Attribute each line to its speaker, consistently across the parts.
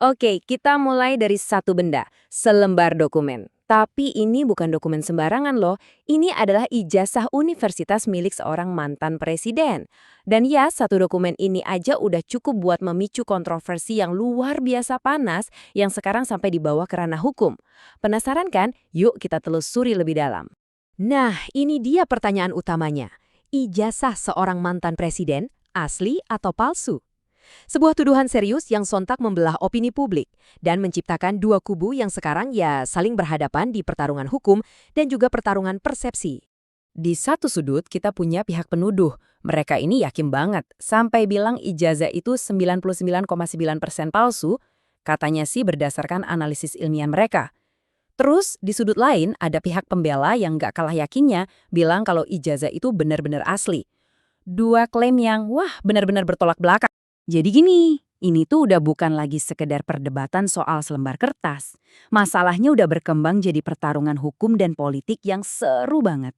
Speaker 1: Oke, kita mulai dari satu benda, selembar dokumen. Tapi ini bukan dokumen sembarangan loh, ini adalah ijazah universitas milik seorang mantan presiden. Dan ya, satu dokumen ini aja udah cukup buat memicu kontroversi yang luar biasa panas yang sekarang sampai dibawa ke ranah hukum. Penasaran kan? Yuk kita telusuri lebih dalam. Nah, ini dia pertanyaan utamanya. Ijazah seorang mantan presiden, asli atau palsu? Sebuah tuduhan serius yang sontak membelah opini publik dan menciptakan dua kubu yang sekarang ya saling berhadapan di pertarungan hukum dan juga pertarungan persepsi. Di satu sudut kita punya pihak penuduh. Mereka ini yakin banget sampai bilang ijazah itu 99,9% palsu, katanya sih berdasarkan analisis ilmiah mereka. Terus di sudut lain ada pihak pembela yang gak kalah yakinnya bilang kalau ijazah itu benar-benar asli. Dua klaim yang wah benar-benar bertolak belakang. Jadi gini, ini tuh udah bukan lagi sekedar perdebatan soal selembar kertas. Masalahnya udah berkembang jadi pertarungan hukum dan politik yang seru banget.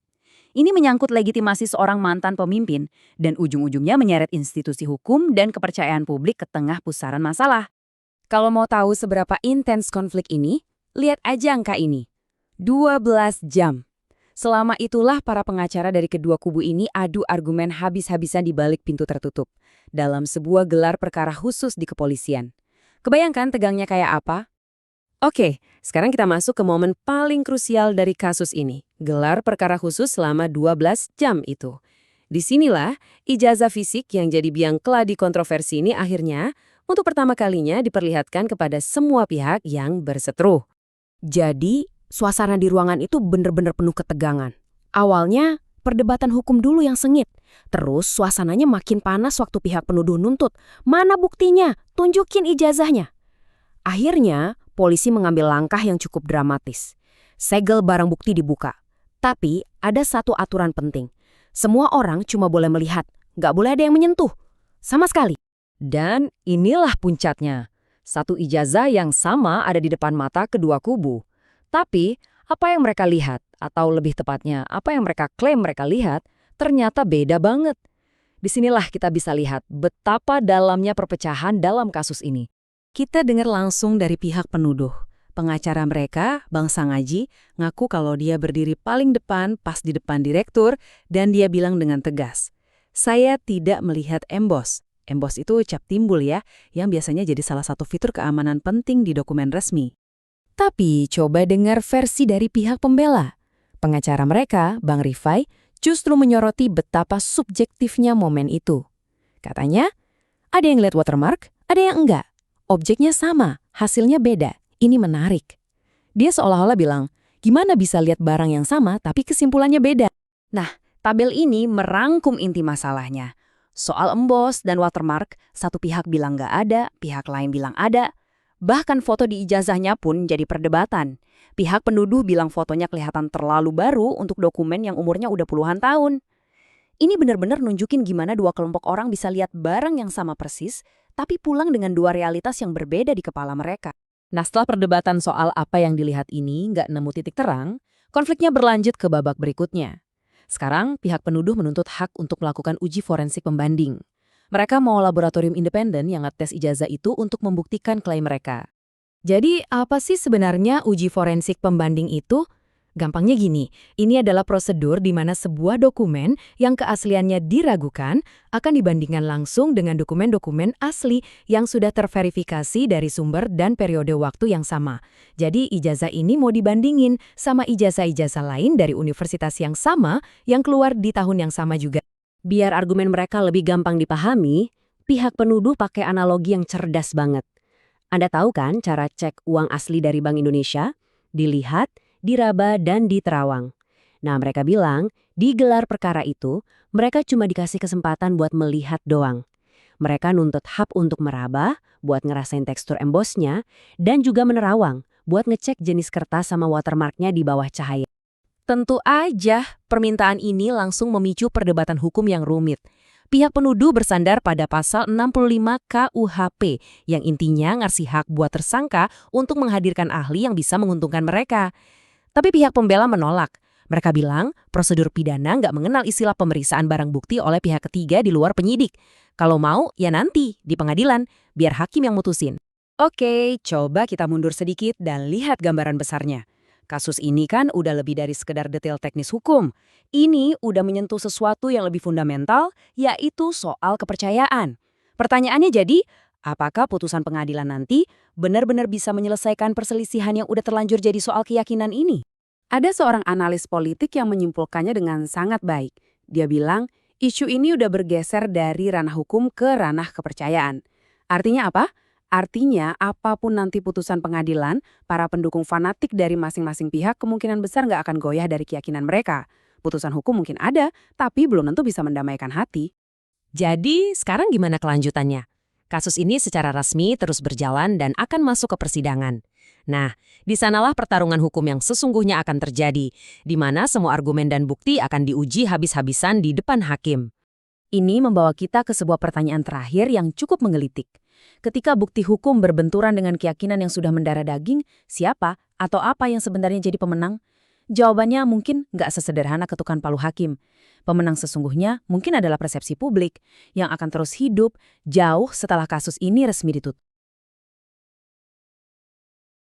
Speaker 1: Ini menyangkut legitimasi seorang mantan pemimpin dan ujung-ujungnya menyeret institusi hukum dan kepercayaan publik ke tengah pusaran masalah. Kalau mau tahu seberapa intens konflik ini, lihat aja angka ini. 12 jam. Selama itulah para pengacara dari kedua kubu ini adu argumen habis-habisan di balik pintu tertutup, dalam sebuah gelar perkara khusus di kepolisian. Kebayangkan tegangnya kayak apa? Oke, sekarang kita masuk ke momen paling krusial dari kasus ini, gelar perkara khusus selama 12 jam itu. Disinilah ijazah fisik yang jadi biang keladi kontroversi ini akhirnya untuk pertama kalinya diperlihatkan kepada semua pihak yang berseteru. Jadi, suasana di ruangan itu bener-bener penuh ketegangan. Awalnya, perdebatan hukum dulu yang sengit. Terus, suasananya makin panas waktu pihak penuduh nuntut. Mana buktinya? Tunjukin ijazahnya. Akhirnya, polisi mengambil langkah yang cukup dramatis. Segel barang bukti dibuka. Tapi, ada satu aturan penting. Semua orang cuma boleh melihat, nggak boleh ada yang menyentuh. Sama sekali. Dan inilah puncaknya. Satu ijazah yang sama ada di depan mata kedua kubu. Tapi, apa yang mereka lihat, atau lebih tepatnya, apa yang mereka klaim mereka lihat, ternyata beda banget. Disinilah kita bisa lihat betapa dalamnya perpecahan dalam kasus ini. Kita dengar langsung dari pihak penuduh. Pengacara mereka, Bang Sangaji, ngaku kalau dia berdiri paling depan pas di depan direktur, dan dia bilang dengan tegas, "Saya tidak melihat embos." Embos itu cap timbul ya, yang biasanya jadi salah satu fitur keamanan penting di dokumen resmi. Tapi coba dengar versi dari pihak pembela. Pengacara mereka, Bang Rifai, justru menyoroti betapa subjektifnya momen itu. Katanya, ada yang lihat watermark, ada yang enggak. Objeknya sama, hasilnya beda. Ini menarik. Dia seolah-olah bilang, gimana bisa lihat barang yang sama tapi kesimpulannya beda? Nah, tabel ini merangkum inti masalahnya. Soal embos dan watermark, satu pihak bilang nggak ada, pihak lain bilang ada. Bahkan foto di ijazahnya pun jadi perdebatan. Pihak penuduh bilang fotonya kelihatan terlalu baru untuk dokumen yang umurnya udah puluhan tahun. Ini benar-benar nunjukin gimana dua kelompok orang bisa lihat barang yang sama persis, tapi pulang dengan dua realitas yang berbeda di kepala mereka. Nah, setelah perdebatan soal apa yang dilihat ini nggak nemu titik terang, konfliknya berlanjut ke babak berikutnya. Sekarang, pihak penuduh menuntut hak untuk melakukan uji forensik pembanding. Mereka mau laboratorium independen yang ngetes ijazah itu untuk membuktikan klaim mereka. Jadi, apa sih sebenarnya uji forensik pembanding itu? Gampangnya gini, ini adalah prosedur di mana sebuah dokumen yang keasliannya diragukan akan dibandingkan langsung dengan dokumen-dokumen asli yang sudah terverifikasi dari sumber dan periode waktu yang sama. Jadi ijazah ini mau dibandingin sama ijazah-ijazah lain dari universitas yang sama yang keluar di tahun yang sama juga. Biar argumen mereka lebih gampang dipahami, pihak penuduh pakai analogi yang cerdas banget. Anda tahu kan cara cek uang asli dari Bank Indonesia? Dilihat, diraba, dan diterawang. Nah, mereka bilang, di gelar perkara itu, mereka cuma dikasih kesempatan buat melihat doang. Mereka nuntut hak untuk meraba, buat ngerasain tekstur embosnya, dan juga menerawang, buat ngecek jenis kertas sama watermarknya di bawah cahaya. Tentu aja, permintaan ini langsung memicu perdebatan hukum yang rumit. Pihak penuduh bersandar pada pasal 65 KUHP, yang intinya ngasih hak buat tersangka untuk menghadirkan ahli yang bisa menguntungkan mereka. Tapi pihak pembela menolak. Mereka bilang prosedur pidana nggak mengenal istilah pemeriksaan barang bukti oleh pihak ketiga di luar penyidik. Kalau mau, ya nanti, di pengadilan, biar hakim yang mutusin.
Speaker 2: Oke, coba kita mundur sedikit dan lihat gambaran besarnya. Kasus ini kan udah lebih dari sekedar detail teknis hukum. Ini udah menyentuh sesuatu yang lebih fundamental, yaitu soal kepercayaan. Pertanyaannya jadi, apakah putusan pengadilan nanti benar-benar bisa menyelesaikan perselisihan yang udah terlanjur jadi soal keyakinan ini? Ada seorang analis politik yang menyimpulkannya dengan sangat baik. Dia bilang, isu ini udah bergeser dari ranah hukum ke ranah kepercayaan. Artinya apa? Artinya, apapun nanti putusan pengadilan, para pendukung fanatik dari masing-masing pihak kemungkinan besar nggak akan goyah dari keyakinan mereka. Putusan hukum mungkin ada, tapi belum tentu bisa mendamaikan hati.
Speaker 1: Jadi, sekarang gimana kelanjutannya? Kasus ini secara resmi terus berjalan dan akan masuk ke persidangan. Nah, di sanalah pertarungan hukum yang sesungguhnya akan terjadi, di mana semua argumen dan bukti akan diuji habis-habisan di depan hakim.
Speaker 2: Ini membawa kita ke sebuah pertanyaan terakhir yang cukup menggelitik. Ketika bukti hukum berbenturan dengan keyakinan yang sudah mendarah daging, siapa atau apa yang sebenarnya jadi pemenang? Jawabannya mungkin nggak sesederhana ketukan palu hakim. Pemenang sesungguhnya mungkin adalah persepsi publik yang akan terus hidup jauh setelah kasus ini resmi ditutup.